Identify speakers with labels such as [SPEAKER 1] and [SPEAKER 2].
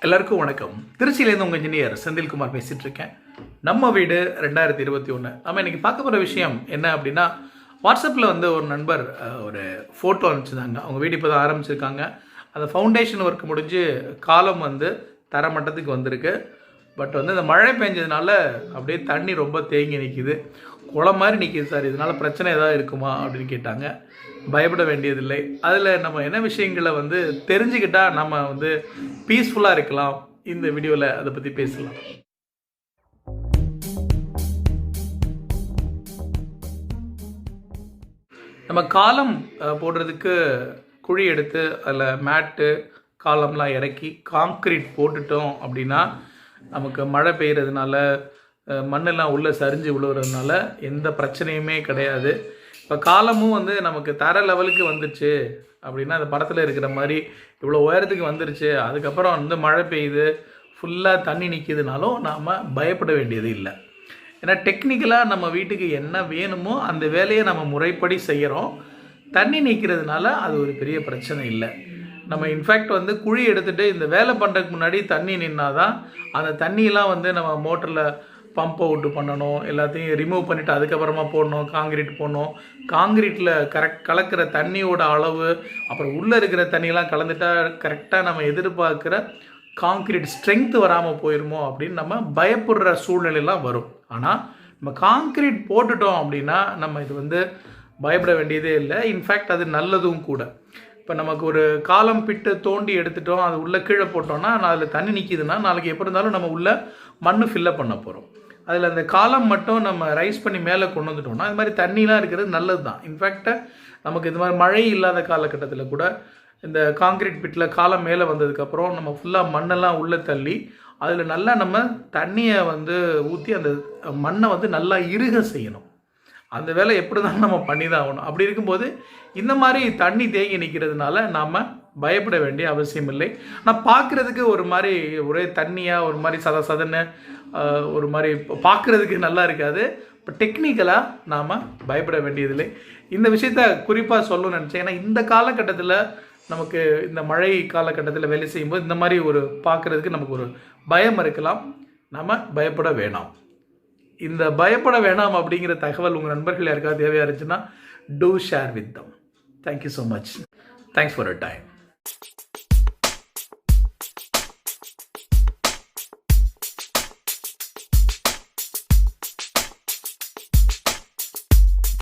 [SPEAKER 1] எல்லாருக்கும் வணக்கம். திருச்சியிலேருந்து உங்கள் இன்ஜினியர் செந்தில்குமார் பேசிகிட்டு இருக்கேன். நம்ம வீடு 2021. நம்ம இன்றைக்கி பார்க்க போகிற விஷயம் என்ன அப்படின்னா, வாட்ஸ்அப்பில் வந்து ஒரு நண்பர் ஒரு ஃபோட்டோ அனுப்பிச்சிருந்தாங்க. அவங்க வீடு இப்போ தான் ஆரம்பிச்சிருக்காங்க. அந்த ஃபவுண்டேஷன் ஒர்க் முடிஞ்சு காலம் வந்து தரமட்டத்துக்கு வந்திருக்கு. பட் வந்து இந்த மழை பெஞ்சதுனால அப்படியே தண்ணி ரொம்ப தேங்கி நிற்கிது, குளம் மாதிரி நிற்கிது சார், இதனால் பிரச்சனை ஏதாவது இருக்குமா அப்படின்னு கேட்டாங்க. பயப்பட வேண்டியதில்லை. அதில் நம்ம என்ன விஷயங்களை வந்து தெரிஞ்சுக்கிட்டால் நம்ம வந்து பீஸ்ஃபுல்லாக இருக்கலாம். இந்த வீடியோவில் அதை பற்றி பேசலாம். நம்ம காலம் போடுறதுக்கு குழி எடுத்து அதில் மேட்டு காலம்லாம் இறக்கி காங்க்ரீட் போட்டுட்டோம் அப்படின்னா, நமக்கு மழை பெய்கிறதுனால மண்ணெல்லாம் உள்ளே சரிஞ்சு விழுவுறதுனால எந்த பிரச்சனையுமே கிடையாது. இப்போ காலமும் வந்து நமக்கு தர லெவலுக்கு வந்துடுச்சு அப்படின்னா, அந்த படத்தில் இருக்கிற மாதிரி இவ்வளோ உயரத்துக்கு வந்துருச்சு, அதுக்கப்புறம் வந்து மழை பெய்யுது, ஃபுல்லாக தண்ணி நிற்கிதுனாலும் நாம் பயப்பட வேண்டியது இல்லை. ஏன்னா டெக்னிக்கலாக நம்ம வீட்டுக்கு என்ன வேணுமோ அந்த வேலையை நம்ம முறைப்படி செய்கிறோம். தண்ணி நிற்கிறதுனால அது ஒரு பெரிய பிரச்சனை இல்லை. நம்ம இன்ஃபேக்ட் வந்து குழி எடுத்துகிட்டு இந்த வேலை பண்ணுறதுக்கு முன்னாடி தண்ணி நின்னாதான் அந்த தண்ணியெலாம் வந்து நம்ம மோட்டரில் பம்ப் அவுட்டு பண்ணணும், எல்லாத்தையும் ரிமூவ் பண்ணிவிட்டு அதுக்கப்புறமா போடணும், காங்கிரீட் போடணும். காங்கிரீட்டில் கலக்கிற தண்ணியோட அளவு, அப்புறம் உள்ளே இருக்கிற தண்ணியெல்லாம் கலந்துட்டால் கரெக்டாக நம்ம எதிர்பார்க்குற காங்கிரீட் ஸ்ட்ரென்த் வராமல் போயிடுமோ அப்படின்னு நம்ம பயப்படுற சூழ்நிலையெல்லாம் வரும். ஆனால் நம்ம காங்கிரீட் போட்டுட்டோம் அப்படின்னா நம்ம இது வந்து பயப்பட வேண்டியதே இல்லை. இன்ஃபேக்ட் அது நல்லதும் கூட. இப்போ நமக்கு ஒரு காலம் பிட்டு தோண்டி எடுத்துட்டோம், அது உள்ளே கீழே போட்டோம்னா அதில் தண்ணி நிற்கிதுன்னா நாளைக்கு எப்படி இருந்தாலும் நம்ம உள்ளே மண் ஃபில்லப் பண்ண போகிறோம். அதில் அந்த காலம் மட்டும் நம்ம ரைஸ் பண்ணி மேலே கொண்டு வந்துட்டோம்னா இது மாதிரி தண்ணிலாம் இருக்கிறது நல்லது தான். இன்ஃபேக்ட் நமக்கு இது மாதிரி மழை இல்லாத காலகட்டத்தில் கூட இந்த காங்கிரீட் பிட்டில் காலம் மேலே வந்ததுக்கப்புறம் நம்ம ஃபுல்லாக மண்ணெல்லாம் உள்ளே தள்ளி அதில் நல்லா நம்ம தண்ணியை வந்து ஊற்றி அந்த மண்ணை வந்து நல்லா இறுக செய்யணும். அந்த வேலை எப்படி தான் நம்ம பண்ணி தான் ஆகணும். அப்படி இருக்கும்போது இந்த மாதிரி தண்ணி தேங்கி நிற்கிறதுனால நாம் பயப்பட வேண்டிய அவசியம் இல்லை. ஆனால் பார்க்குறதுக்கு ஒரு மாதிரி ஒரே தண்ணியாக ஒரு மாதிரி சதன்னு ஒரு மாதிரி பார்க்குறதுக்கு நல்லா இருக்காது. இப்போ டெக்னிக்கலாக நாம் பயப்பட வேண்டியதில்லை. இந்த விஷயத்த குறிப்பாக சொல்லணும்னு நினச்சேன். ஏன்னா இந்த காலகட்டத்தில் நமக்கு இந்த மழை காலகட்டத்தில் வேலை செய்யும்போது இந்த மாதிரி ஒரு பார்க்குறதுக்கு நமக்கு ஒரு பயம் இருக்கலாம். நம்ம பயப்பட வேணாம். இந்த பயப்பட வேணாம் அப்படிங்கிற தகவல் உங்கள் நண்பர்கள் யாருக்காவது தேவையாக இருந்துச்சுன்னா to share with them. Thank you so much. Thanks for your time.